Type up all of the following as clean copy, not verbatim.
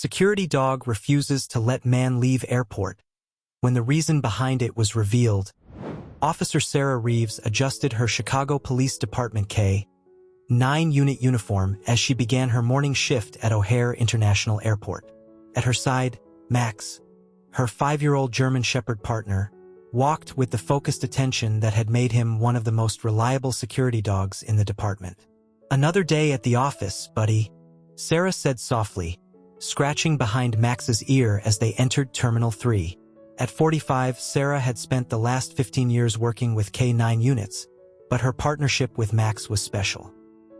Security dog refuses to let man leave airport. When the reason behind it was revealed, Officer Sarah Reeves adjusted her Chicago Police Department K-9 unit uniform as she began her morning shift at O'Hare International Airport. At her side, Max, her 5-year-old German Shepherd partner, walked with the focused attention that had made him one of the most reliable security dogs in the department. "Another day at the office, buddy," Sarah said softly, scratching behind Max's ear as they entered Terminal 3. At 45, Sarah had spent the last 15 years working with K-9 units, but her partnership with Max was special.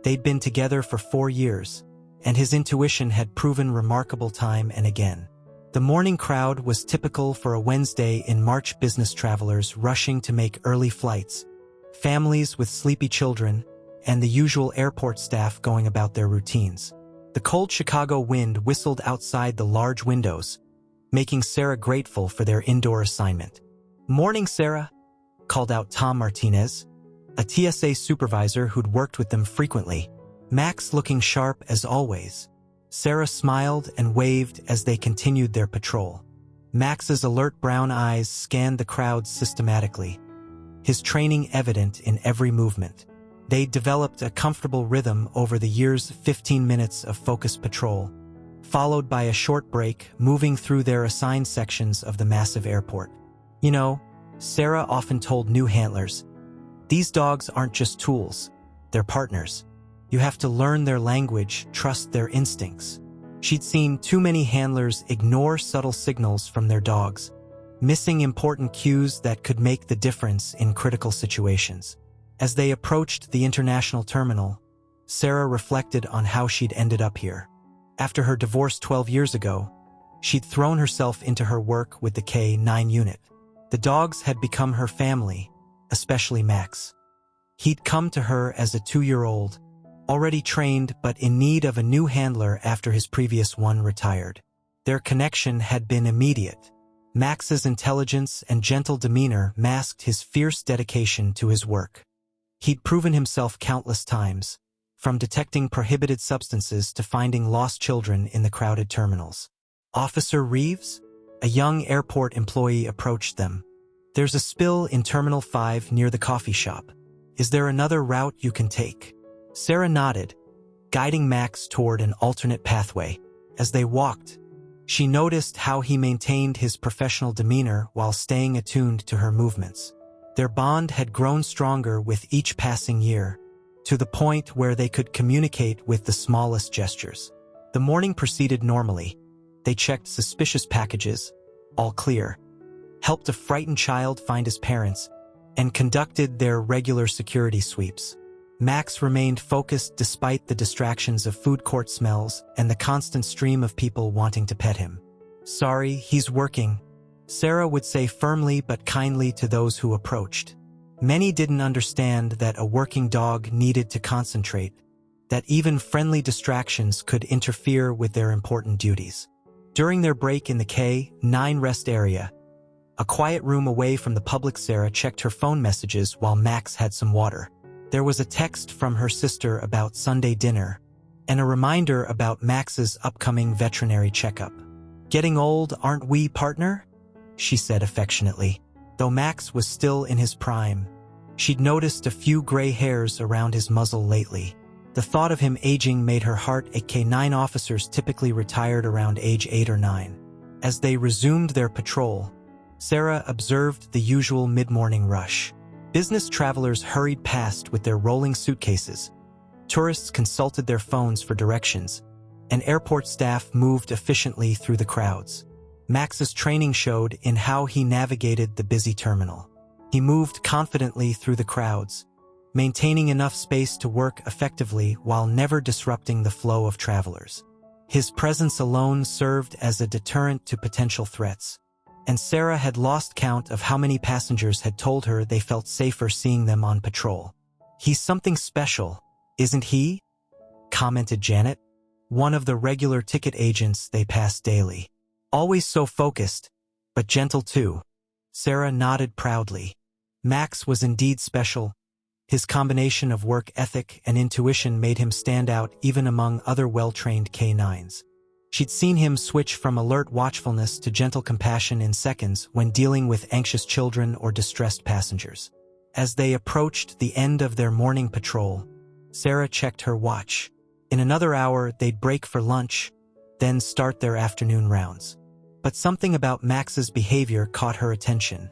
They'd been together for 4 years, and his intuition had proven remarkable time and again. The morning crowd was typical for a Wednesday in March, business travelers rushing to make early flights, families with sleepy children, and the usual airport staff going about their routines. The cold Chicago wind whistled outside the large windows, making Sarah grateful for their indoor assignment. "Morning, Sarah," called out Tom Martinez, a TSA supervisor who'd worked with them frequently, Max looking sharp as always. Sarah smiled and waved as they continued their patrol. Max's alert brown eyes scanned the crowd systematically, his training evident in every movement. They'd developed a comfortable rhythm over the years, 15 minutes of focused patrol, followed by a short break, moving through their assigned sections of the massive airport. "You know," Sarah often told new handlers, "these dogs aren't just tools, they're partners. You have to learn their language, trust their instincts." She'd seen too many handlers ignore subtle signals from their dogs, missing important cues that could make the difference in critical situations. As they approached the international terminal, Sarah reflected on how she'd ended up here. After her divorce 12 years ago, she'd thrown herself into her work with the K-9 unit. The dogs had become her family, especially Max. He'd come to her as a 2-year-old, already trained but in need of a new handler after his previous one retired. Their connection had been immediate. Max's intelligence and gentle demeanor masked his fierce dedication to his work. He'd proven himself countless times, from detecting prohibited substances to finding lost children in the crowded terminals. "Officer Reeves?" A young airport employee approached them. "There's a spill in Terminal 5 near the coffee shop. Is there another route you can take?" Sarah nodded, guiding Max toward an alternate pathway. As they walked, she noticed how he maintained his professional demeanor while staying attuned to her movements. Their bond had grown stronger with each passing year, to the point where they could communicate with the smallest gestures. The morning proceeded normally. They checked suspicious packages, all clear, helped a frightened child find his parents, and conducted their regular security sweeps. Max remained focused despite the distractions of food court smells and the constant stream of people wanting to pet him. "Sorry, he's working," Sarah would say firmly but kindly to those who approached. Many didn't understand that a working dog needed to concentrate, that even friendly distractions could interfere with their important duties. During their break in the K-9 rest area, a quiet room away from the public, Sarah checked her phone messages while Max had some water. There was a text from her sister about Sunday dinner, and a reminder about Max's upcoming veterinary checkup. "Getting old, aren't we, partner?" she said affectionately. Though Max was still in his prime, she'd noticed a few gray hairs around his muzzle lately. The thought of him aging made her heart ache. K-9 officers typically retired around age 8 or 9. As they resumed their patrol, Sarah observed the usual mid-morning rush. Business travelers hurried past with their rolling suitcases. Tourists consulted their phones for directions, and airport staff moved efficiently through the crowds. Max's training showed in how he navigated the busy terminal. He moved confidently through the crowds, maintaining enough space to work effectively while never disrupting the flow of travelers. His presence alone served as a deterrent to potential threats, and Sarah had lost count of how many passengers had told her they felt safer seeing them on patrol. "He's something special, isn't he?" commented Janet, one of the regular ticket agents they passed daily. "Always so focused, but gentle too." Sarah nodded proudly. Max was indeed special. His combination of work ethic and intuition made him stand out even among other well-trained K-9s. She'd seen him switch from alert watchfulness to gentle compassion in seconds when dealing with anxious children or distressed passengers. As they approached the end of their morning patrol, Sarah checked her watch. In another hour, they'd break for lunch, then start their afternoon rounds. But something about Max's behavior caught her attention.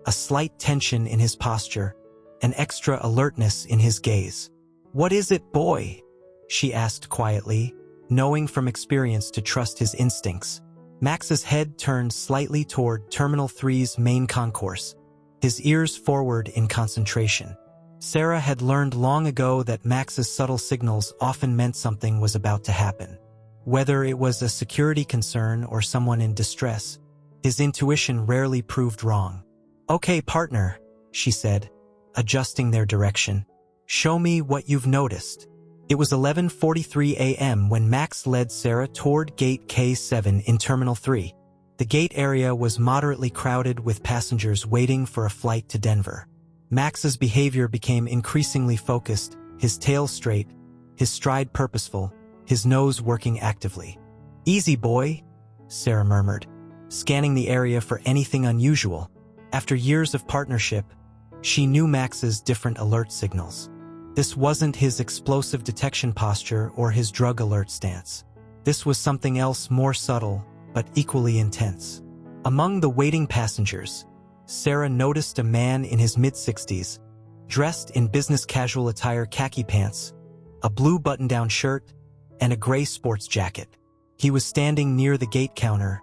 A slight tension in his posture, an extra alertness in his gaze. "What is it, boy?" she asked quietly, knowing from experience to trust his instincts. Max's head turned slightly toward Terminal 3's main concourse, his ears forward in concentration. Sarah had learned long ago that Max's subtle signals often meant something was about to happen. Whether it was a security concern or someone in distress, his intuition rarely proved wrong. "Okay, partner," she said, adjusting their direction. "Show me what you've noticed." It was 11:43 a.m. when Max led Sarah toward Gate K7 in Terminal 3. The gate area was moderately crowded with passengers waiting for a flight to Denver. Max's behavior became increasingly focused, his tail straight, his stride purposeful, his nose working actively. "Easy, boy," Sarah murmured, scanning the area for anything unusual. After years of partnership, she knew Max's different alert signals. This wasn't his explosive detection posture or his drug alert stance. This was something else more subtle, but equally intense. Among the waiting passengers, Sarah noticed a man in his mid-60s, dressed in business casual attire, khaki pants, a blue button-down shirt, and a gray sports jacket. He was standing near the gate counter,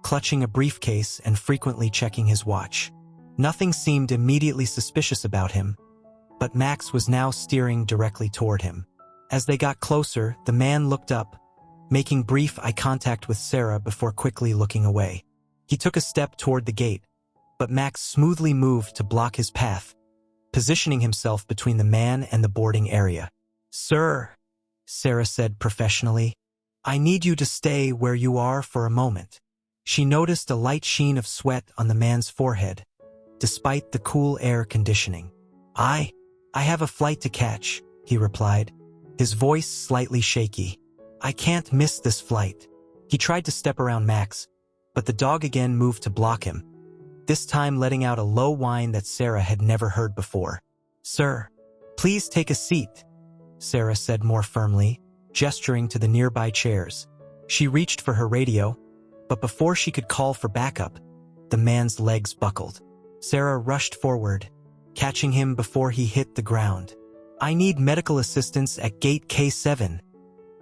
clutching a briefcase and frequently checking his watch. Nothing seemed immediately suspicious about him, but Max was now steering directly toward him. As they got closer, the man looked up, making brief eye contact with Sarah before quickly looking away. He took a step toward the gate, but Max smoothly moved to block his path, positioning himself between the man and the boarding area. "Sir," Sarah said professionally, "I need you to stay where you are for a moment." She noticed a light sheen of sweat on the man's forehead, despite the cool air conditioning. I have a flight to catch," he replied, his voice slightly shaky. "I can't miss this flight." He tried to step around Max, but the dog again moved to block him, this time letting out a low whine that Sarah had never heard before. "Sir, please take a seat," Sarah said more firmly, gesturing to the nearby chairs. She reached for her radio, but before she could call for backup, the man's legs buckled. Sarah rushed forward, catching him before he hit the ground. "I need medical assistance at Gate K7,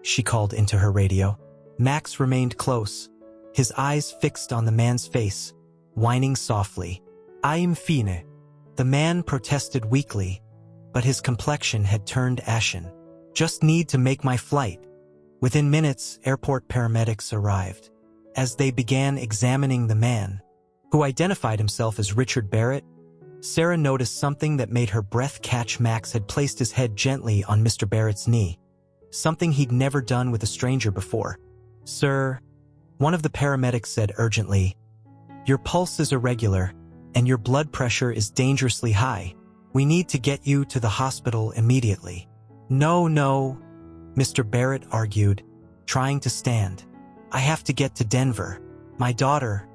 she called into her radio. Max remained close, his eyes fixed on the man's face, whining softly. "I'm fine." The man protested weakly, but his complexion had turned ashen. "Just need to make my flight." Within minutes, airport paramedics arrived. As they began examining the man, who identified himself as Richard Barrett, Sarah noticed something that made her breath catch. Max had placed his head gently on Mr. Barrett's knee, something he'd never done with a stranger before. "Sir," one of the paramedics said urgently, "your pulse is irregular, and your blood pressure is dangerously high. We need to get you to the hospital immediately." No, Mr. Barrett argued, trying to stand. "I have to get to Denver. My daughter,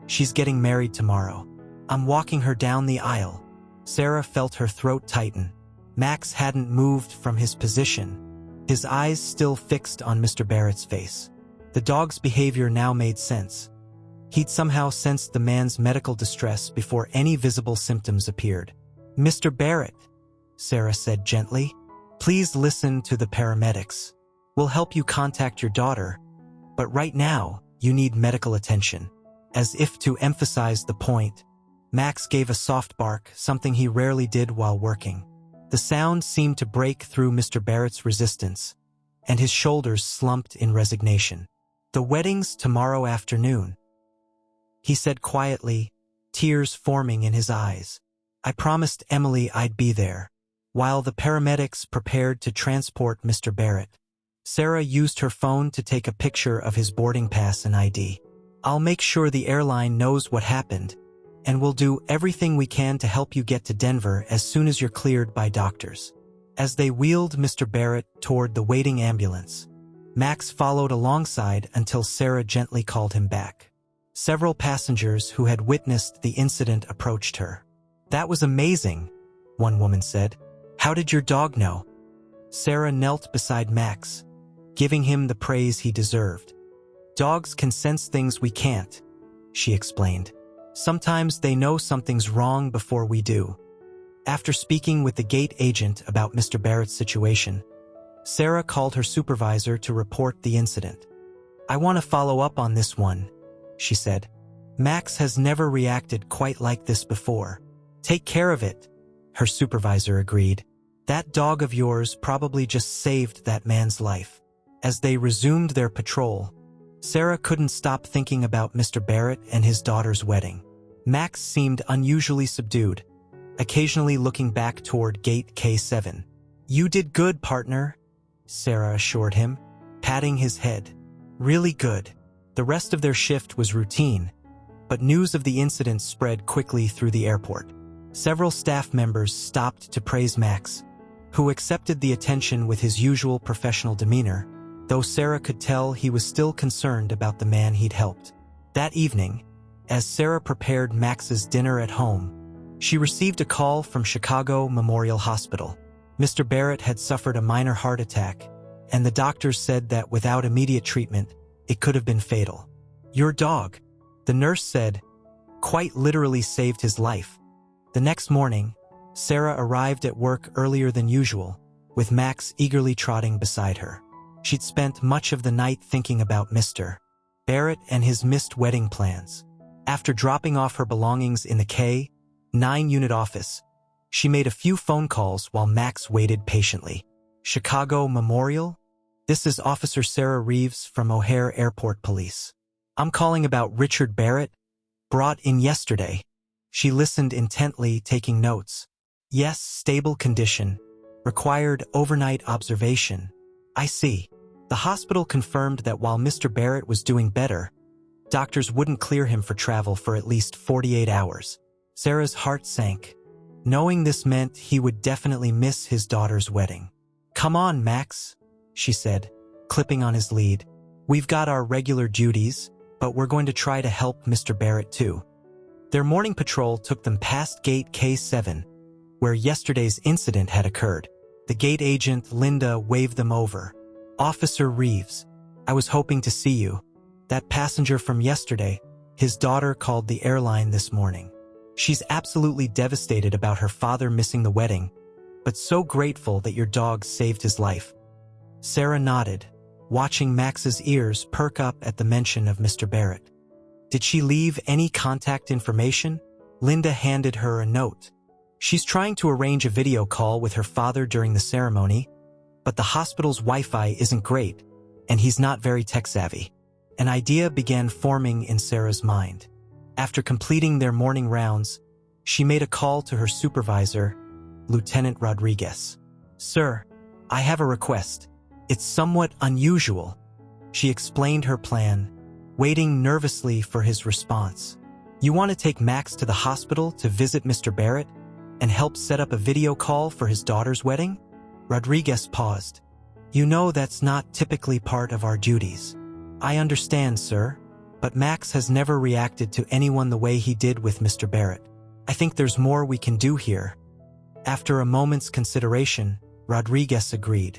she's getting married tomorrow. I'm walking her down the aisle." Sarah felt her throat tighten. Max hadn't moved from his position, his eyes still fixed on Mr. Barrett's face. The dog's behavior now made sense. He'd somehow sensed the man's medical distress before any visible symptoms appeared. "Mr. Barrett," Sarah said gently, "please listen to the paramedics. We'll help you contact your daughter, but right now, you need medical attention." As if to emphasize the point, Max gave a soft bark, something he rarely did while working. The sound seemed to break through Mr. Barrett's resistance, and his shoulders slumped in resignation. "The wedding's tomorrow afternoon," he said quietly, tears forming in his eyes. "I promised Emily I'd be there." While the paramedics prepared to transport Mr. Barrett, Sarah used her phone to take a picture of his boarding pass and ID. "I'll make sure the airline knows what happened, and we'll do everything we can to help you get to Denver as soon as you're cleared by doctors." As they wheeled Mr. Barrett toward the waiting ambulance, Max followed alongside until Sarah gently called him back. Several passengers who had witnessed the incident approached her. "That was amazing," one woman said. "How did your dog know?" Sarah knelt beside Max, giving him the praise he deserved. "Dogs can sense things we can't," she explained. "Sometimes they know something's wrong before we do." After speaking with the gate agent about Mr. Barrett's situation, Sarah called her supervisor to report the incident. "I want to follow up on this one," she said. "Max has never reacted quite like this before." "Take care of it," her supervisor agreed. "That dog of yours probably just saved that man's life." As they resumed their patrol, Sarah couldn't stop thinking about Mr. Barrett and his daughter's wedding. Max seemed unusually subdued, occasionally looking back toward gate K7. "You did good, partner," Sarah assured him, patting his head. "Really good." The rest of their shift was routine, but news of the incident spread quickly through the airport. Several staff members stopped to praise Max, who accepted the attention with his usual professional demeanor, though Sarah could tell he was still concerned about the man he'd helped. That evening, as Sarah prepared Max's dinner at home, she received a call from Chicago Memorial Hospital. Mr. Barrett had suffered a minor heart attack, and the doctors said that without immediate treatment, it could have been fatal. "Your dog," the nurse said, "quite literally saved his life." The next morning, Sarah arrived at work earlier than usual, with Max eagerly trotting beside her. She'd spent much of the night thinking about Mr. Barrett and his missed wedding plans. After dropping off her belongings in the K9 unit office, she made a few phone calls while Max waited patiently. "Chicago Memorial? This is Officer Sarah Reeves from O'Hare Airport Police. I'm calling about Richard Barrett, brought in yesterday." She listened intently, taking notes. "Yes, stable condition. Required overnight observation." "I see." The hospital confirmed that while Mr. Barrett was doing better, doctors wouldn't clear him for travel for at least 48 hours. Sarah's heart sank, knowing this meant he would definitely miss his daughter's wedding. "Come on, Max," she said, clipping on his lead. "We've got our regular duties, but we're going to try to help Mr. Barrett too." Their morning patrol took them past gate K7, where yesterday's incident had occurred. The gate agent, Linda, waved them over. "Officer Reeves, I was hoping to see you. That passenger from yesterday, his daughter called the airline this morning. She's absolutely devastated about her father missing the wedding, but so grateful that your dog saved his life." Sarah nodded, watching Max's ears perk up at the mention of Mr. Barrett. "Did she leave any contact information?" Linda handed her a note. "She's trying to arrange a video call with her father during the ceremony, but the hospital's Wi-Fi isn't great, and he's not very tech-savvy." An idea began forming in Sarah's mind. After completing their morning rounds, she made a call to her supervisor, Lieutenant Rodriguez. "Sir, I have a request. It's somewhat unusual." She explained her plan, waiting nervously for his response. "You want to take Max to the hospital to visit Mr. Barrett and help set up a video call for his daughter's wedding?" Rodriguez paused. "You know that's not typically part of our duties." "I understand, sir, but Max has never reacted to anyone the way he did with Mr. Barrett. I think there's more we can do here." After a moment's consideration, Rodriguez agreed.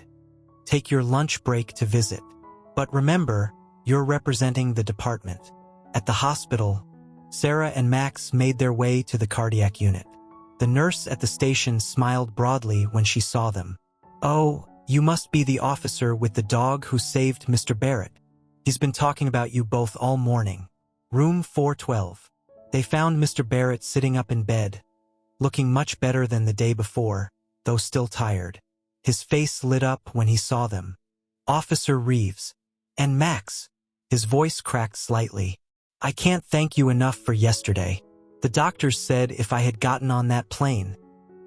"Take your lunch break to visit. But remember, you're representing the department." At the hospital, Sarah and Max made their way to the cardiac unit. The nurse at the station smiled broadly when she saw them. "Oh, you must be the officer with the dog who saved Mr. Barrett. He's been talking about you both all morning." Room 412. They found Mr. Barrett sitting up in bed, looking much better than the day before, though still tired. His face lit up when he saw them. "Officer Reeves. And Max." His voice cracked slightly. "I can't thank you enough for yesterday. The doctors said if I had gotten on that plane."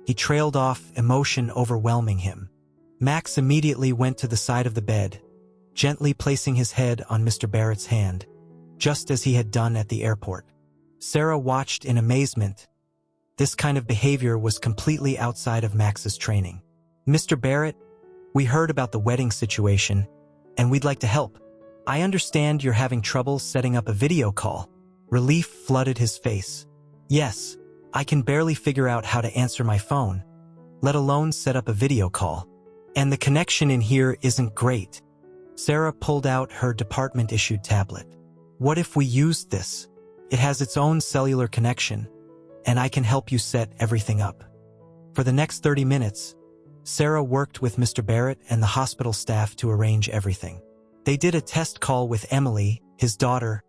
He trailed off, emotion overwhelming him. Max immediately went to the side of the bed, gently placing his head on Mr. Barrett's hand, just as he had done at the airport. Sarah watched in amazement. This kind of behavior was completely outside of Max's training. "Mr. Barrett, we heard about the wedding situation, and we'd like to help. I understand you're having trouble setting up a video call. Relief flooded his face. Yes, I can barely figure out how to answer my phone, let alone set up a video call. And the connection in here isn't great. Sarah pulled out her department-issued tablet. What if we used this? It has its own cellular connection, and I can help you set everything up. For the next 30 minutes, Sarah worked with Mr. Barrett and the hospital staff to arrange everything. They did a test call with Emily, his daughter,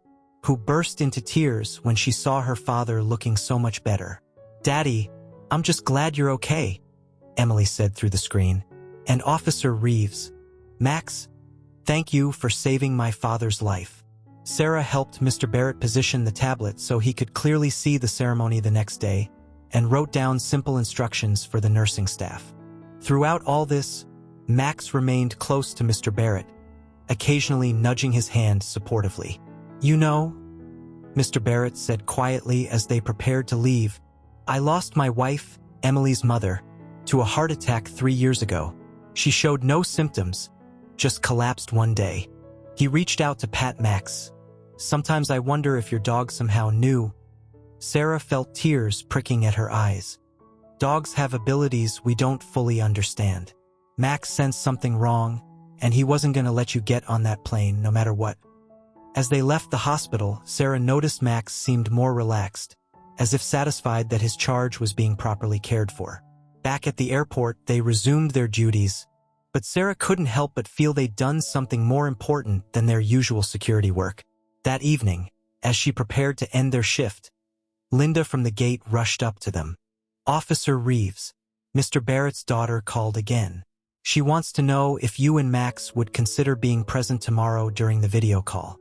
who burst into tears when she saw her father looking so much better. "Daddy, I'm just glad you're okay," Emily said through the screen. And Officer Reeves, "Max, thank you for saving my father's life." Sarah helped Mr. Barrett position the tablet so he could clearly see the ceremony the next day and wrote down simple instructions for the nursing staff. Throughout all this, Max remained close to Mr. Barrett, occasionally nudging his hand supportively. "You know," Mr. Barrett said quietly as they prepared to leave, "I lost my wife, Emily's mother, to a heart attack 3 years ago. She showed no symptoms, just collapsed one day." He reached out to pat Max. "Sometimes I wonder if your dog somehow knew." Sarah felt tears pricking at her eyes. Dogs have abilities we don't fully understand. Max sensed something wrong, and he wasn't going to let you get on that plane no matter what. As they left the hospital, Sarah noticed Max seemed more relaxed, as if satisfied that his charge was being properly cared for. Back at the airport, they resumed their duties, but Sarah couldn't help but feel they'd done something more important than their usual security work. That evening, as she prepared to end their shift, Linda from the gate rushed up to them. "Officer Reeves, Mr. Barrett's daughter called again. She wants to know if you and Max would consider being present tomorrow during the video call.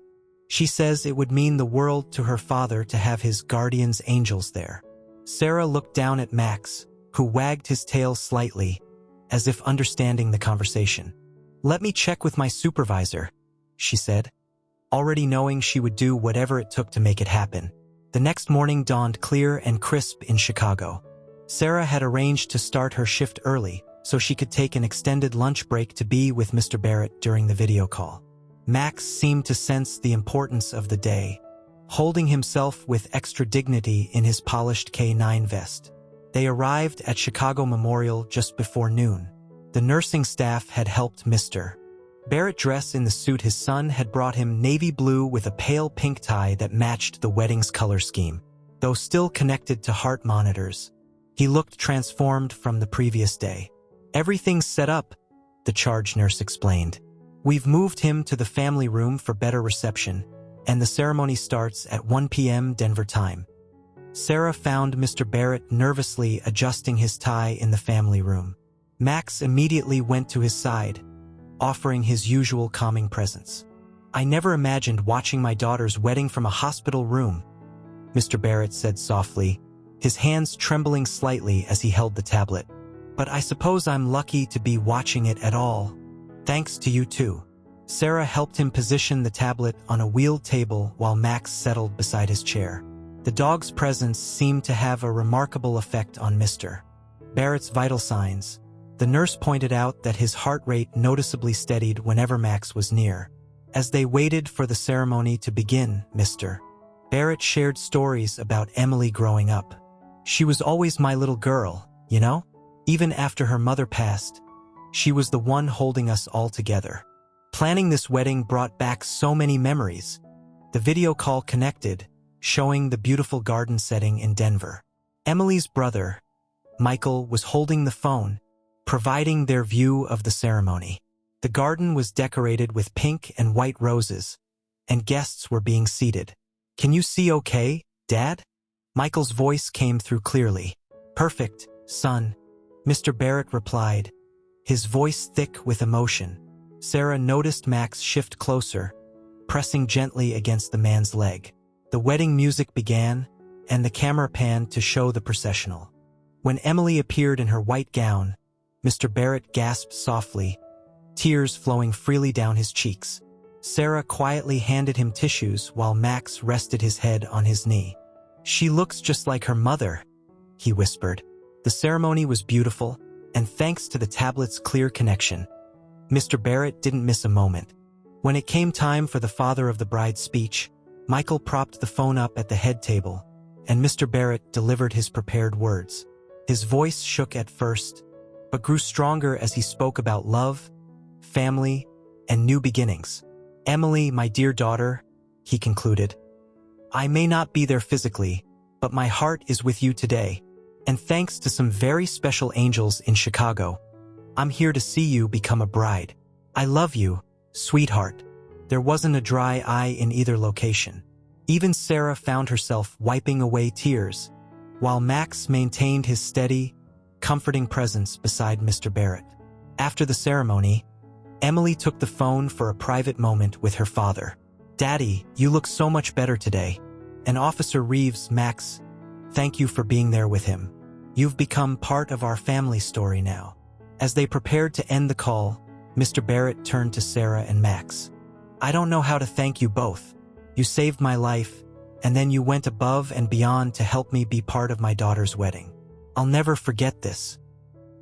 She says it would mean the world to her father to have his guardian's angels there." Sarah looked down at Max, who wagged his tail slightly, as if understanding the conversation. "Let me check with my supervisor," she said, already knowing she would do whatever it took to make it happen. The next morning dawned clear and crisp in Chicago. Sarah had arranged to start her shift early so she could take an extended lunch break to be with Mr. Barrett during the video call. Max seemed to sense the importance of the day, holding himself with extra dignity in his polished K9 vest. They arrived at Chicago Memorial just before noon. The nursing staff had helped Mr. Barrett dress in the suit his son had brought him, navy blue with a pale pink tie that matched the wedding's color scheme. Though still connected to heart monitors, he looked transformed from the previous day. "Everything's set up," the charge nurse explained. "We've moved him to the family room for better reception, and the ceremony starts at 1 p.m. Denver time." Sarah found Mr. Barrett nervously adjusting his tie in the family room. Max immediately went to his side, offering his usual calming presence. "I never imagined watching my daughter's wedding from a hospital room," Mr. Barrett said softly, his hands trembling slightly as he held the tablet. "But I suppose I'm lucky to be watching it at all. Thanks to you too." Sarah helped him position the tablet on a wheeled table while Max settled beside his chair. The dog's presence seemed to have a remarkable effect on Mr. Barrett's vital signs. The nurse pointed out that his heart rate noticeably steadied whenever Max was near. As they waited for the ceremony to begin, Mr. Barrett shared stories about Emily growing up. "She was always my little girl, you know? Even after her mother passed, she was the one holding us all together. Planning this wedding brought back so many memories." The video call connected, showing the beautiful garden setting in Denver. Emily's brother, Michael, was holding the phone, providing their view of the ceremony. The garden was decorated with pink and white roses, and guests were being seated. "Can you see okay, Dad?" Michael's voice came through clearly. "Perfect, son," Mr. Barrett replied, his voice thick with emotion. Sarah noticed Max shift closer, pressing gently against the man's leg. The wedding music began, and the camera panned to show the processional. When Emily appeared in her white gown, Mr. Barrett gasped softly, tears flowing freely down his cheeks. Sarah quietly handed him tissues while Max rested his head on his knee. "She looks just like her mother," he whispered. The ceremony was beautiful, and thanks to the tablet's clear connection, Mr. Barrett didn't miss a moment. When it came time for the father of the bride's speech, Michael propped the phone up at the head table, and Mr. Barrett delivered his prepared words. His voice shook at first, but grew stronger as he spoke about love, family, and new beginnings. "Emily, my dear daughter," he concluded, "I may not be there physically, but my heart is with you today, and thanks to some very special angels in Chicago, I'm here to see you become a bride. I love you, sweetheart." There wasn't a dry eye in either location. Even Sarah found herself wiping away tears, while Max maintained his steady, comforting presence beside Mr. Barrett. After the ceremony, Emily took the phone for a private moment with her father. "Daddy, you look so much better today. And Officer Reeves, Max, thank you for being there with him. You've become part of our family story now." As they prepared to end the call, Mr. Barrett turned to Sarah and Max. "I don't know how to thank you both. You saved my life, and then you went above and beyond to help me be part of my daughter's wedding. I'll never forget this."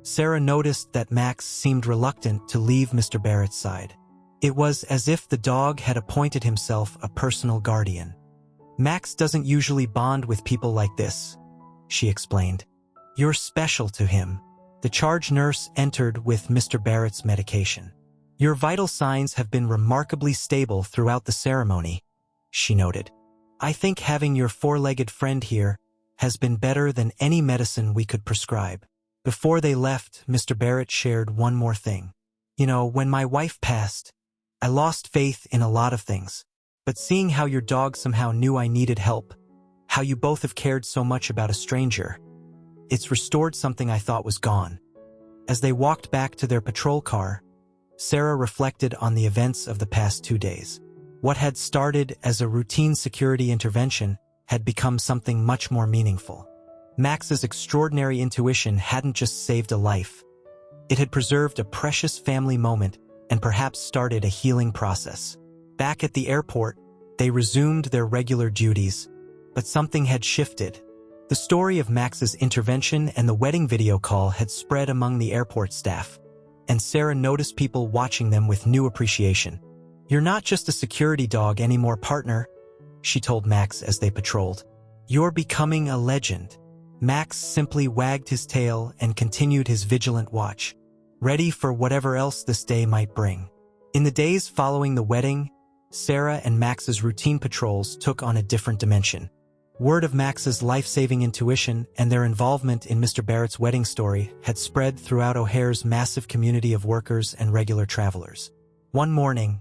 Sarah noticed that Max seemed reluctant to leave Mr. Barrett's side. It was as if the dog had appointed himself a personal guardian. "Max doesn't usually bond with people like this," she explained. "You're special to him." The charge nurse entered with Mr. Barrett's medication. "Your vital signs have been remarkably stable throughout the ceremony," she noted. "I think having your four-legged friend here has been better than any medicine we could prescribe." Before they left, Mr. Barrett shared one more thing. "You know, when my wife passed, I lost faith in a lot of things. But seeing how your dog somehow knew I needed help, how you both have cared so much about a stranger, it's restored something I thought was gone." As they walked back to their patrol car, Sarah reflected on the events of the past 2 days. What had started as a routine security intervention had become something much more meaningful. Max's extraordinary intuition hadn't just saved a life. It had preserved a precious family moment and perhaps started a healing process. Back at the airport, they resumed their regular duties, but something had shifted. The story of Max's intervention and the wedding video call had spread among the airport staff, and Sarah noticed people watching them with new appreciation. "You're not just a security dog anymore, partner," she told Max as they patrolled. "You're becoming a legend." Max simply wagged his tail and continued his vigilant watch, ready for whatever else this day might bring. In the days following the wedding, Sarah and Max's routine patrols took on a different dimension. Word of Max's life-saving intuition and their involvement in Mr. Barrett's wedding story had spread throughout O'Hare's massive community of workers and regular travelers. One morning,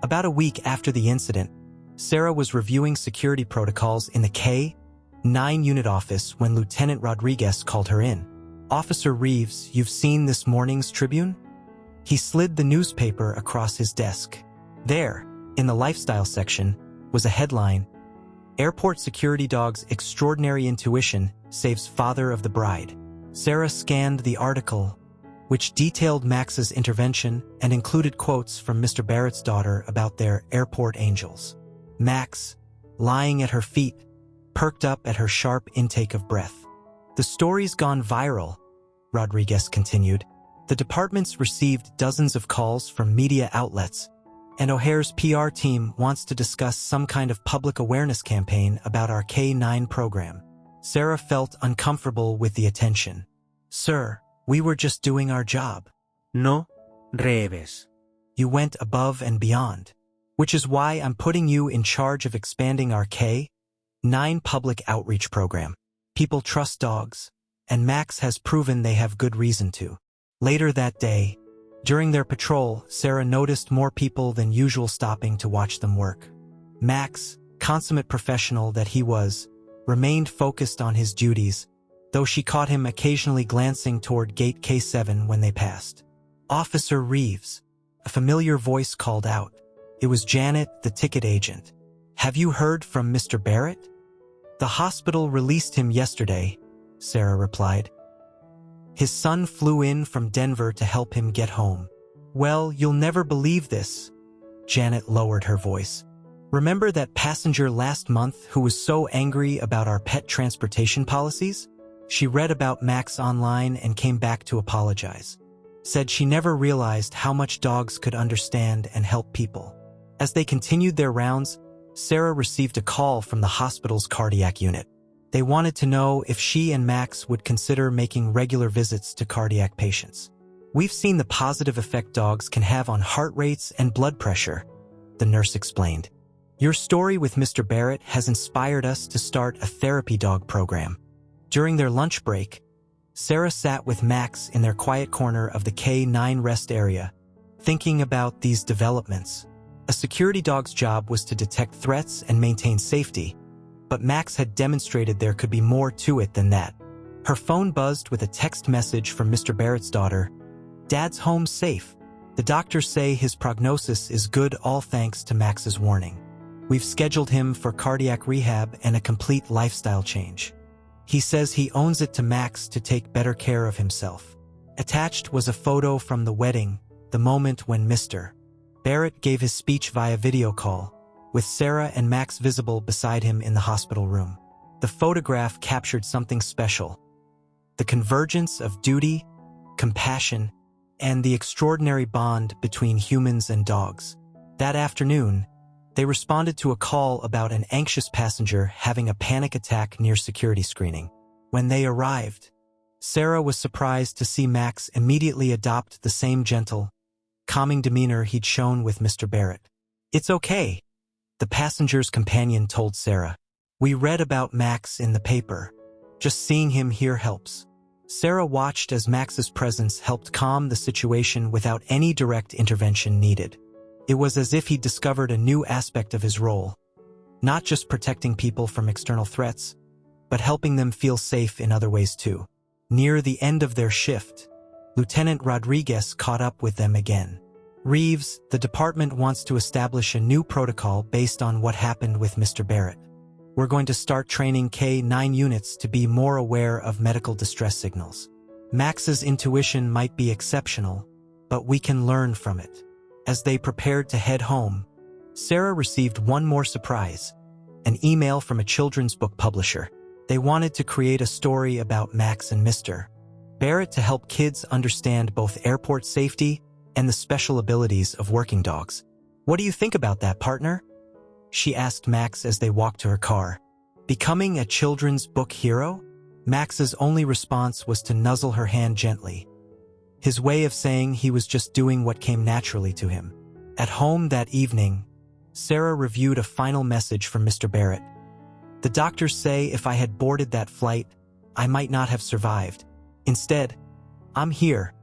about a week after the incident, Sarah was reviewing security protocols in the K-9 unit office when Lieutenant Rodriguez called her in. "Officer Reeves, you've seen this morning's Tribune?" He slid the newspaper across his desk. There, in the lifestyle section, was a headline: "Airport Security Dog's Extraordinary Intuition Saves Father of the Bride." Sarah scanned the article, which detailed Max's intervention and included quotes from Mr. Barrett's daughter about their airport angels. Max, lying at her feet, perked up at her sharp intake of breath. "The story's gone viral," Rodriguez continued. "The department's received dozens of calls from media outlets, and O'Hare's PR team wants to discuss some kind of public awareness campaign about our K-9 program." Sarah felt uncomfortable with the attention. "Sir, we were just doing our job." "No, Reeves. "You went above and beyond, which is why I'm putting you in charge of expanding our K-9 public outreach program. People trust dogs, and Max has proven they have good reason to." Later that day, during their patrol, Sarah noticed more people than usual stopping to watch them work. Max, consummate professional that he was, remained focused on his duties, though she caught him occasionally glancing toward gate K7 when they passed. "Officer Reeves," a familiar voice called out. It was Janet, the ticket agent. "Have you heard from Mr. Barrett?" "The hospital released him yesterday," Sarah replied. "His son flew in from Denver to help him get home." "Well, you'll never believe this." Janet lowered her voice. "Remember that passenger last month who was so angry about our pet transportation policies? She read about Max online and came back to apologize. Said she never realized how much dogs could understand and help people." As they continued their rounds, Sarah received a call from the hospital's cardiac unit. They wanted to know if she and Max would consider making regular visits to cardiac patients. "We've seen the positive effect dogs can have on heart rates and blood pressure," the nurse explained. "Your story with Mr. Barrett has inspired us to start a therapy dog program." During their lunch break, Sarah sat with Max in their quiet corner of the K9 rest area, thinking about these developments. A security dog's job was to detect threats and maintain safety, but Max had demonstrated there could be more to it than that. Her phone buzzed with a text message from Mr. Barrett's daughter. "Dad's home safe. The doctors say his prognosis is good, all thanks to Max's warning. We've scheduled him for cardiac rehab and a complete lifestyle change. He says he owns it to Max to take better care of himself." Attached was a photo from the wedding, the moment when Mr. Barrett gave his speech via video call, with Sarah and Max visible beside him in the hospital room. The photograph captured something special: the convergence of duty, compassion, and the extraordinary bond between humans and dogs. That afternoon, they responded to a call about an anxious passenger having a panic attack near security screening. When they arrived, Sarah was surprised to see Max immediately adopt the same gentle, calming demeanor he'd shown with Mr. Barrett. "It's okay," the passenger's companion told Sarah. "We read about Max in the paper. Just seeing him here helps." Sarah watched as Max's presence helped calm the situation without any direct intervention needed. It was as if he'd discovered a new aspect of his role, not just protecting people from external threats, but helping them feel safe in other ways too. Near the end of their shift, Lieutenant Rodriguez caught up with them again. "Reeves, the department wants to establish a new protocol based on what happened with Mr. Barrett. We're going to start training K9 units to be more aware of medical distress signals. Max's intuition might be exceptional, but we can learn from it." As they prepared to head home, Sarah received one more surprise: an email from a children's book publisher. They wanted to create a story about Max and Mr. Barrett to help kids understand both airport safety and the special abilities of working dogs. "What do you think about that, partner?" she asked Max as they walked to her car. Becoming a children's book hero? Max's only response was to nuzzle her hand gently, his way of saying he was just doing what came naturally to him. At home that evening, Sarah reviewed a final message from Mr. Barrett. "The doctors say if I had boarded that flight, I might not have survived. Instead, I'm here,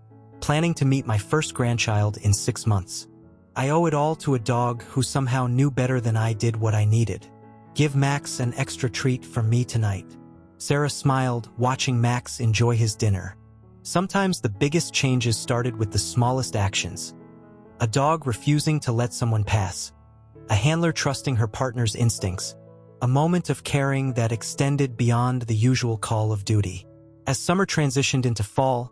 planning to meet my first grandchild in 6 months. I owe it all to a dog who somehow knew better than I did what I needed. Give Max an extra treat from me tonight." Sarah smiled, watching Max enjoy his dinner. Sometimes the biggest changes started with the smallest actions. A dog refusing to let someone pass, a handler trusting her partner's instincts, a moment of caring that extended beyond the usual call of duty. As summer transitioned into fall,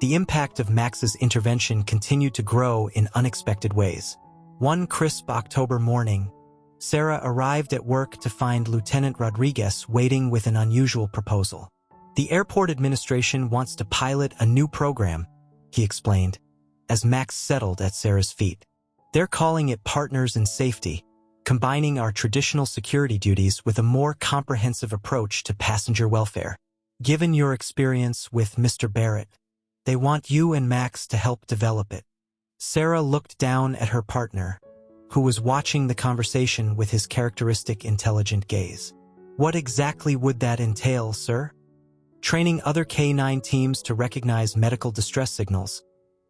the impact of Max's intervention continued to grow in unexpected ways. One crisp October morning, Sarah arrived at work to find Lieutenant Rodriguez waiting with an unusual proposal. "The airport administration wants to pilot a new program," he explained, as Max settled at Sarah's feet. "They're calling it Partners in Safety, combining our traditional security duties with a more comprehensive approach to passenger welfare. Given your experience with Mr. Barrett, they want you and Max to help develop it." Sarah looked down at her partner, who was watching the conversation with his characteristic intelligent gaze. "What exactly would that entail, sir?" "Training other K9 teams to recognize medical distress signals,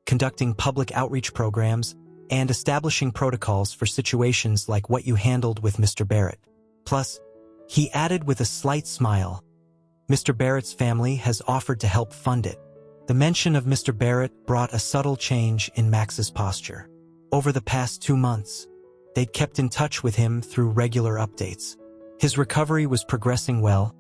conducting public outreach programs, and establishing protocols for situations like what you handled with Mr. Barrett. Plus," he added with a slight smile, "Mr. Barrett's family has offered to help fund it." The mention of Mr. Barrett brought a subtle change in Max's posture. Over the past 2 months, they'd kept in touch with him through regular updates. His recovery was progressing well,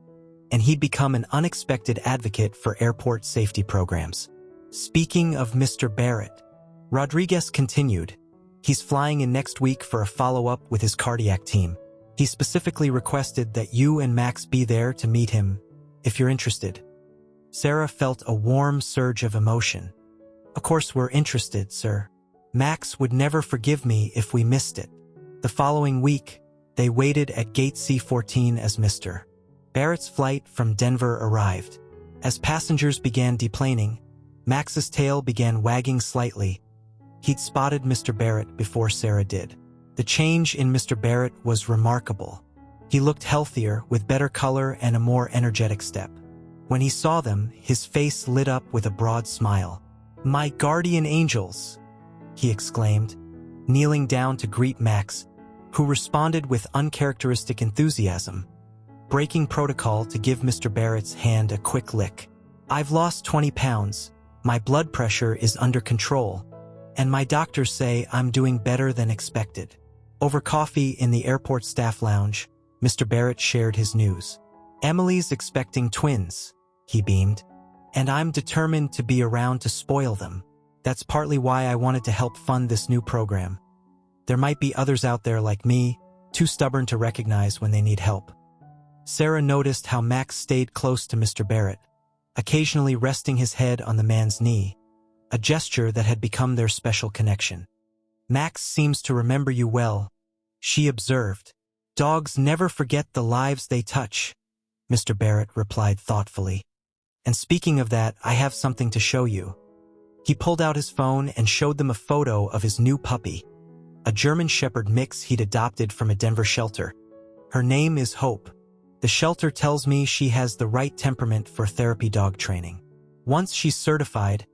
and he'd become an unexpected advocate for airport safety programs. "Speaking of Mr. Barrett," Rodriguez continued, "he's flying in next week for a follow-up with his cardiac team. He specifically requested that you and Max be there to meet him, if you're interested." Sarah felt a warm surge of emotion. "Of course we're interested, sir. Max would never forgive me if we missed it." The The following week, they waited at Gate C14 as Mr. Barrett's flight from Denver arrived. As passengers began deplaning, Max's tail began wagging slightly. He'd spotted Mr. Barrett before Sarah did. The change in Mr. Barrett was remarkable. He looked healthier, with better color and a more energetic step. When he saw them, his face lit up with a broad smile. "My guardian angels!" he exclaimed, kneeling down to greet Max, who responded with uncharacteristic enthusiasm, breaking protocol to give Mr. Barrett's hand a quick lick. "I've lost 20 pounds, my blood pressure is under control, and my doctors say I'm doing better than expected." Over coffee in the airport staff lounge, Mr. Barrett shared his news. "Emily's expecting twins," he beamed, "and I'm determined to be around to spoil them. That's partly why I wanted to help fund this new program. There might be others out there like me, too stubborn to recognize when they need help." Sarah noticed how Max stayed close to Mr. Barrett, occasionally resting his head on the man's knee, a gesture that had become their special connection. "Max seems to remember you well," she observed. "Dogs never forget the lives they touch," Mr. Barrett replied thoughtfully. "And speaking of that, I have something to show you." He pulled out his phone and showed them a photo of his new puppy, a German Shepherd mix he'd adopted from a Denver shelter. "Her name is Hope. The shelter tells me she has the right temperament for therapy dog training. Once she's certified,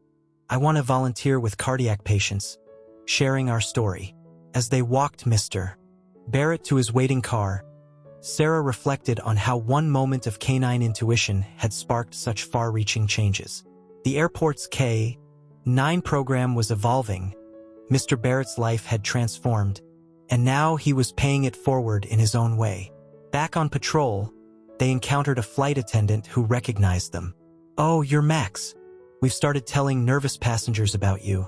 I want to volunteer with cardiac patients," sharing our story. As they walked Mr. Barrett to his waiting car, Sarah reflected on how one moment of canine intuition had sparked such far-reaching changes. The airport's K-9 program was evolving, Mr. Barrett's life had transformed, and now he was paying it forward in his own way. Back on patrol, they encountered a flight attendant who recognized them. "Oh, you're Max. We've started telling nervous passengers about you.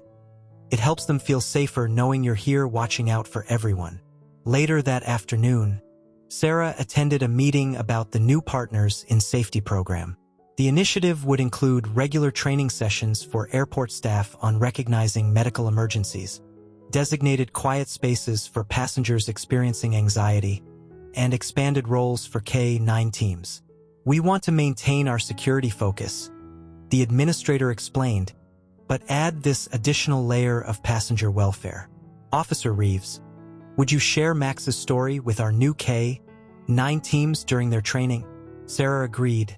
It helps them feel safer knowing you're here watching out for everyone." Later that afternoon, Sarah attended a meeting about the new Partners in Safety program. The initiative would include regular training sessions for airport staff on recognizing medical emergencies, designated quiet spaces for passengers experiencing anxiety, and expanded roles for K-9 teams. "We want to maintain our security focus," the administrator explained, "but add this additional layer of passenger welfare." "Officer Reeves, would you share Max's story with our new K-9 teams during their training?" Sarah agreed,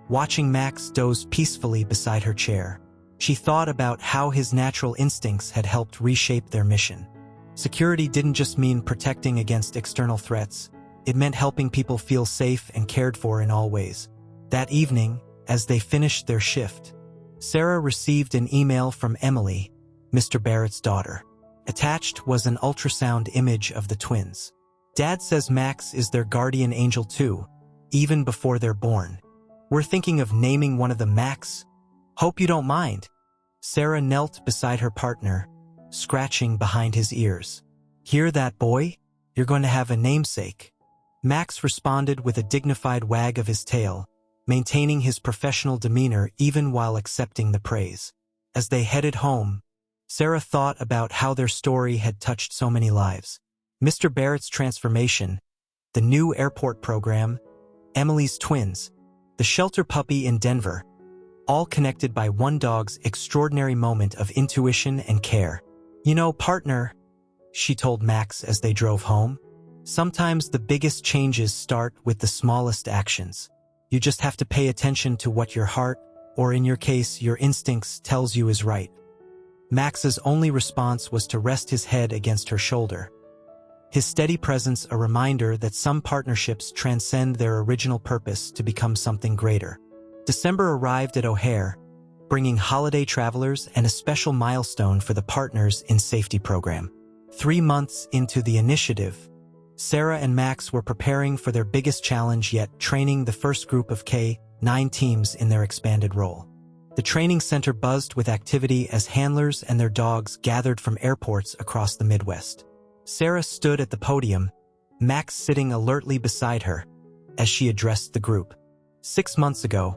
watching Max doze peacefully beside her chair. She thought about how his natural instincts had helped reshape their mission. Security didn't just mean protecting against external threats. It meant helping people feel safe and cared for in all ways. That evening, as they finished their shift, Sarah received an email from Emily, Mr. Barrett's daughter. Attached was an ultrasound image of the twins. "Dad says Max is their guardian angel too, even before they're born. We're thinking of naming one of them Max. Hope you don't mind." Sarah knelt beside her partner, scratching behind his ears. "Hear that, boy? You're going to have a namesake." Max responded with a dignified wag of his tail, maintaining his professional demeanor even while accepting the praise. As they headed home, Sarah thought about how their story had touched so many lives. Mr. Barrett's transformation, the new airport program, Emily's twins, the shelter puppy in Denver, all connected by one dog's extraordinary moment of intuition and care. "You know, partner," she told Max as they drove home, "sometimes the biggest changes start with the smallest actions. You just have to pay attention to what your heart, or in your case, your instincts, tells you is right." Max's only response was to rest his head against her shoulder, his steady presence a reminder that some partnerships transcend their original purpose to become something greater. December arrived at O'Hare, bringing holiday travelers and a special milestone for the Partners in Safety program. 3 months into the initiative, Sarah and Max were preparing for their biggest challenge yet, training the first group of K-9 teams in their expanded role. The training center buzzed with activity as handlers and their dogs gathered from airports across the Midwest. Sarah stood at the podium, Max sitting alertly beside her, as she addressed the group. 6 months ago,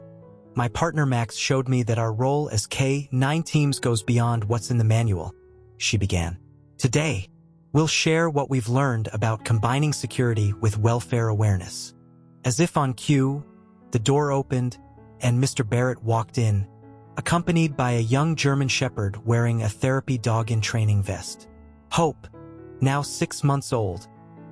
my partner Max showed me that our role as K-9 teams goes beyond what's in the manual, she began. Today, We'll share what we've learned about combining security with welfare awareness. As if on cue, the door opened and Mr. Barrett walked in, accompanied by a young German shepherd wearing a therapy dog-in-training vest. Hope, now 6 months old,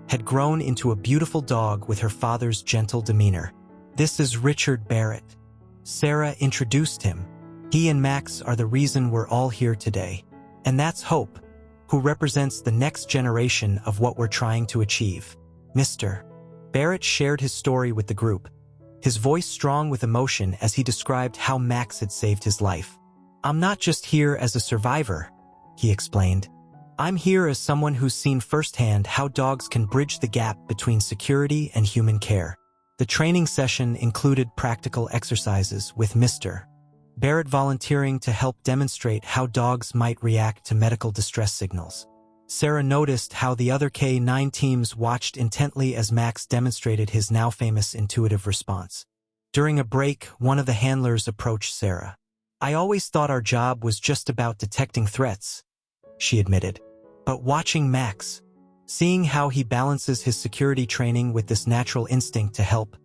had grown into a beautiful dog with her father's gentle demeanor. "This is Richard Barrett." Sarah introduced him. "He and Max are the reason we're all here today. And that's Hope, who represents the next generation of what we're trying to achieve." Mr. Barrett shared his story with the group, his voice strong with emotion as he described how Max had saved his life. "I'm not just here as a survivor," he explained. "I'm here as someone who's seen firsthand how dogs can bridge the gap between security and human care." The training session included practical exercises with Mr. Barrett volunteering to help demonstrate how dogs might react to medical distress signals. Sarah noticed how the other K9 teams watched intently as Max demonstrated his now famous intuitive response. During a break, one of the handlers approached Sarah. "I always thought our job was just about detecting threats," she admitted. "But watching Max, seeing how he balances his security training with this natural instinct to help,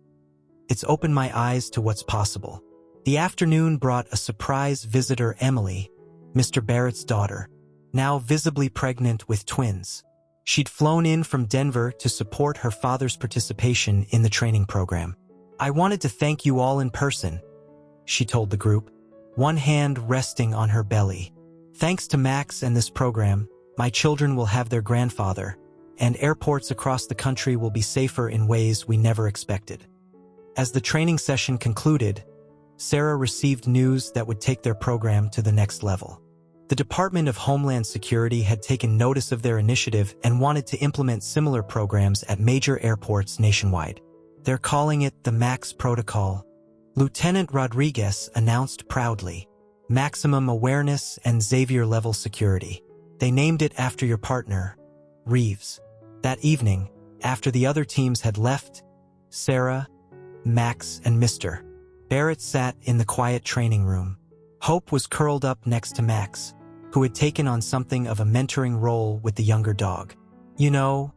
it's opened my eyes to what's possible." The afternoon brought a surprise visitor, Emily, Mr. Barrett's daughter, now visibly pregnant with twins. She'd flown in from Denver to support her father's participation in the training program. "I wanted to thank you all in person," she told the group, one hand resting on her belly. "Thanks to Max and this program, my children will have their grandfather, and airports across the country will be safer in ways we never expected." As the training session concluded, Sarah received news that would take their program to the next level. The Department of Homeland Security had taken notice of their initiative and wanted to implement similar programs at major airports nationwide. "They're calling it the MAX protocol," Lieutenant Rodriguez announced proudly. "Maximum awareness and Xavier-level security. They named it after your partner, Reeves." That evening, after the other teams had left, Sarah, Max, and Mr. Barrett sat in the quiet training room. Hope was curled up next to Max, who had taken on something of a mentoring role with the younger dog. "You know,"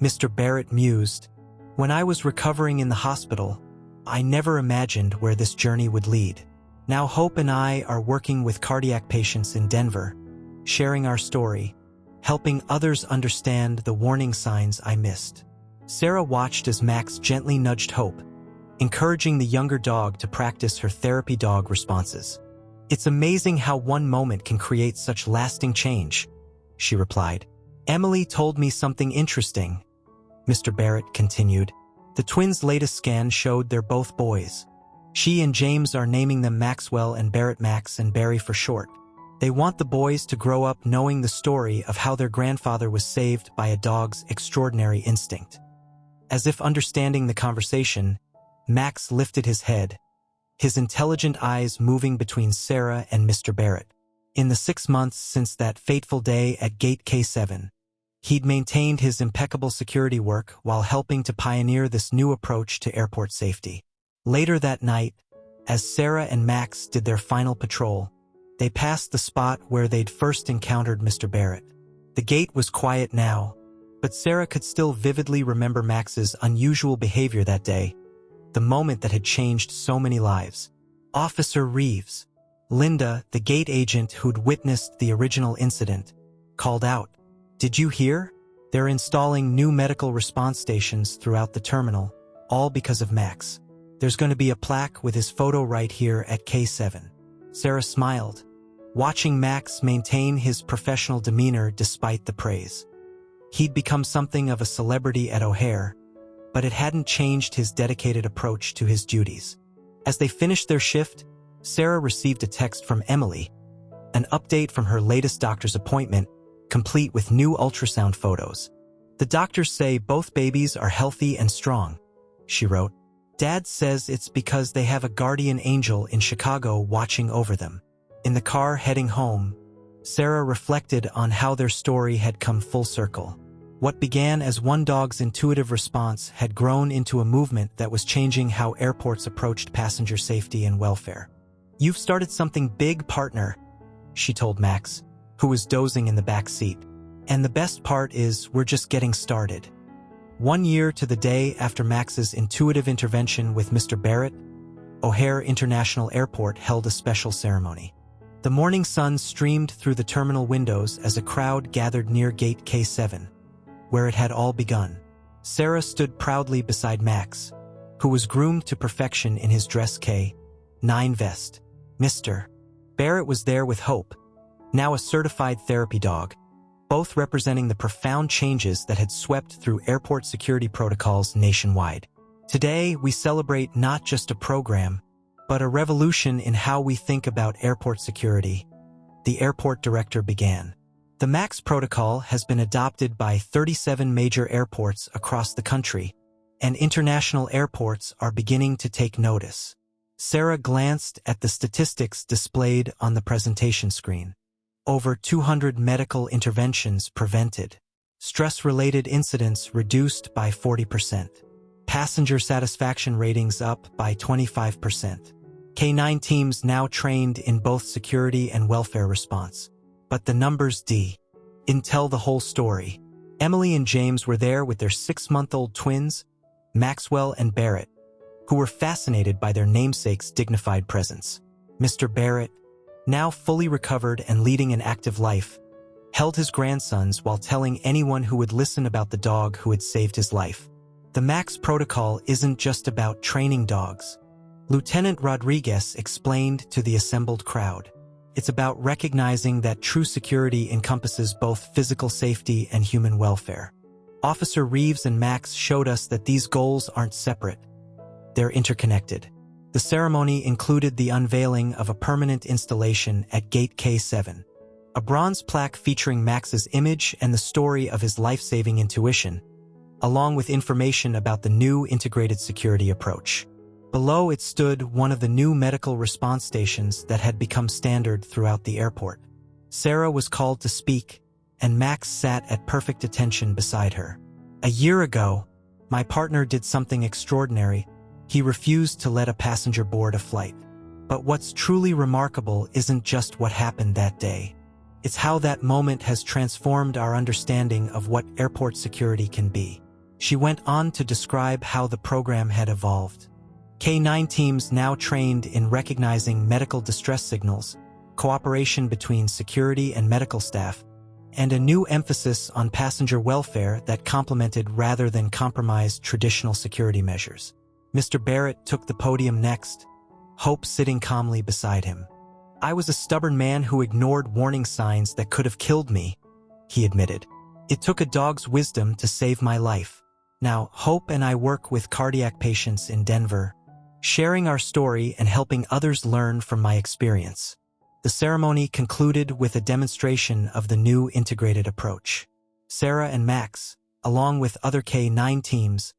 Mr. Barrett mused, "when I was recovering in the hospital, I never imagined where this journey would lead. Now Hope and I are working with cardiac patients in Denver, sharing our story, helping others understand the warning signs I missed." Sarah watched as Max gently nudged Hope, encouraging the younger dog to practice her therapy dog responses. "It's amazing how one moment can create such lasting change," she replied. "Emily told me something interesting," Mr. Barrett continued. "The twins' latest scan showed they're both boys. She and James are naming them Maxwell and Barrett, Max and Barry for short. They want the boys to grow up knowing the story of how their grandfather was saved by a dog's extraordinary instinct." As if understanding the conversation, Max lifted his head, his intelligent eyes moving between Sarah and Mr. Barrett. In the 6 months since that fateful day at Gate K7, he'd maintained his impeccable security work while helping to pioneer this new approach to airport safety. Later that night, as Sarah and Max did their final patrol, they passed the spot where they'd first encountered Mr. Barrett. The gate was quiet now, but Sarah could still vividly remember Max's unusual behavior that day, the moment that had changed so many lives. Officer Reeves, Linda, the gate agent who'd witnessed the original incident, called out, "Did you hear? They're installing new medical response stations throughout the terminal, all because of Max. There's going to be a plaque with his photo right here at K7. Sarah smiled, watching Max maintain his professional demeanor despite the praise. He'd become something of a celebrity at O'Hare, but it hadn't changed his dedicated approach to his duties. As they finished their shift, Sarah received a text from Emily, an update from her latest doctor's appointment, complete with new ultrasound photos. "The doctors say both babies are healthy and strong," she wrote. "Dad says it's because they have a guardian angel in Chicago watching over them." In the car heading home, Sarah reflected on how their story had come full circle. What began as one dog's intuitive response had grown into a movement that was changing how airports approached passenger safety and welfare. "You've started something big, partner," she told Max, who was dozing in the back seat. And the best part is we're just getting started. 1 year to the day after Max's intuitive intervention with Mr. Barrett, O'Hare International Airport held a special ceremony. The morning sun streamed through the terminal windows as a crowd gathered near Gate K7, where it had all begun. Sarah stood proudly beside Max, who was groomed to perfection in his dress K9 vest. Mr. Barrett was there with Hope, now a certified therapy dog, both representing the profound changes that had swept through airport security protocols nationwide. Today, we celebrate not just a program, but a revolution in how we think about airport security. The airport director began. The MAX protocol has been adopted by 37 major airports across the country, and international airports are beginning to take notice. Sarah glanced at the statistics displayed on the presentation screen. Over 200 medical interventions prevented. Stress-related incidents reduced by 40%. Passenger satisfaction ratings up by 25%. K9 teams now trained in both security and welfare response. But the numbers didn't tell the whole story. Emily and James were there with their 6-month-old twins, Maxwell and Barrett, who were fascinated by their namesake's dignified presence. Mr. Barrett, now fully recovered and leading an active life, held his grandsons while telling anyone who would listen about the dog who had saved his life. The MAX protocol isn't just about training dogs. Lieutenant Rodriguez explained to the assembled crowd. It's about recognizing that true security encompasses both physical safety and human welfare. Officer Reeves and Max showed us that these goals aren't separate. They're interconnected. The ceremony included the unveiling of a permanent installation at Gate K7, a bronze plaque featuring Max's image and the story of his life-saving intuition, along with information about the new integrated security approach. Below it stood one of the new medical response stations that had become standard throughout the airport. Sarah was called to speak, and Max sat at perfect attention beside her. A year ago, my partner did something extraordinary. He refused to let a passenger board a flight. But what's truly remarkable isn't just what happened that day. It's how that moment has transformed our understanding of what airport security can be. She went on to describe how the program had evolved. K9 teams now trained in recognizing medical distress signals, cooperation between security and medical staff, and a new emphasis on passenger welfare that complemented rather than compromised traditional security measures. Mr. Barrett took the podium next, Hope sitting calmly beside him. I was a stubborn man who ignored warning signs that could have killed me, he admitted. It took a dog's wisdom to save my life. Now, Hope and I work with cardiac patients in Denver, sharing our story and helping others learn from my experience. The ceremony concluded with a demonstration of the new integrated approach. Sarah and Max, along with other K9 teams,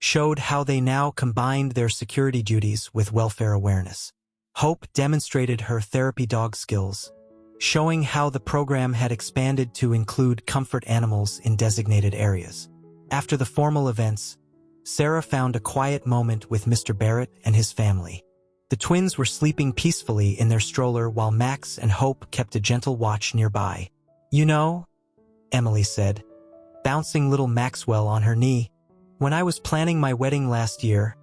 showed how they now combined their security duties with welfare awareness. Hope demonstrated her therapy dog skills, showing how the program had expanded to include comfort animals in designated areas. After the formal events, Sarah found a quiet moment with Mr. Barrett and his family. The twins were sleeping peacefully in their stroller while Max and Hope kept a gentle watch nearby. You know, Emily said, bouncing little Maxwell on her knee, when I was planning my wedding last year,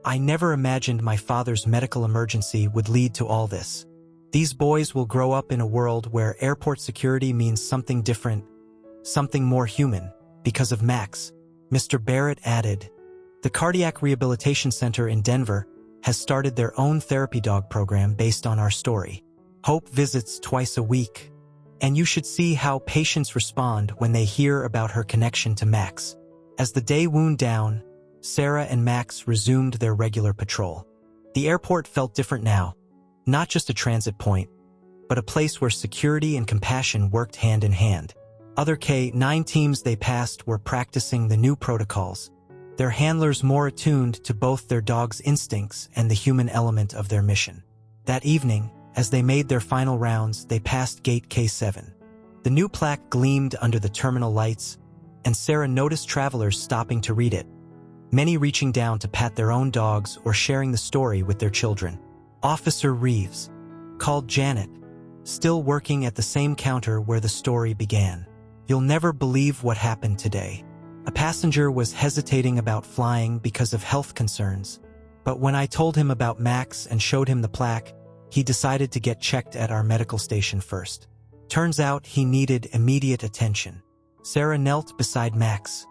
I never imagined my father's medical emergency would lead to all this. These boys will grow up in a world where airport security means something different, something more human, because of Max. Mr. Barrett added, the Cardiac Rehabilitation Center in Denver has started their own therapy dog program based on our story. Hope visits twice a week, and you should see how patients respond when they hear about her connection to Max. As the day wound down, Sarah and Max resumed their regular patrol. The airport felt different now, not just a transit point, but a place where security and compassion worked hand in hand. Other K9 teams they passed were practicing the new protocols, their handlers more attuned to both their dog's instincts and the human element of their mission. That evening, as they made their final rounds, they passed Gate K7. The new plaque gleamed under the terminal lights, and Sarah noticed travelers stopping to read it, many reaching down to pat their own dogs or sharing the story with their children. Officer Reeves called Janet, still working at the same counter where the story began. You'll never believe what happened today. A passenger was hesitating about flying because of health concerns, but when I told him about Max and showed him the plaque, he decided to get checked at our medical station first. Turns out he needed immediate attention. Sarah knelt beside Max,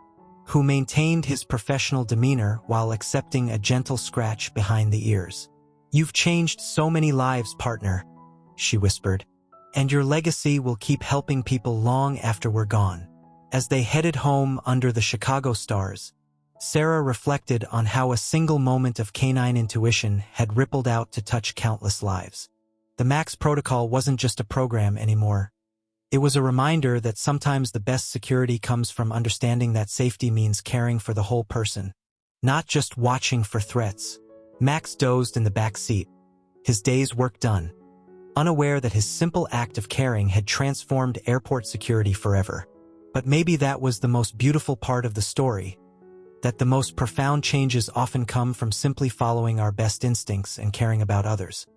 who maintained his professional demeanor while accepting a gentle scratch behind the ears. "You've changed so many lives, partner," she whispered, "and your legacy will keep helping people long after we're gone." As they headed home under the Chicago stars, Sarah reflected on how a single moment of canine intuition had rippled out to touch countless lives. The Max protocol wasn't just a program anymore. It was a reminder that sometimes the best security comes from understanding that safety means caring for the whole person, not just watching for threats. Max dozed in the back seat, his day's work done, unaware that his simple act of caring had transformed airport security forever. But maybe that was the most beautiful part of the story, that the most profound changes often come from simply following our best instincts and caring about others.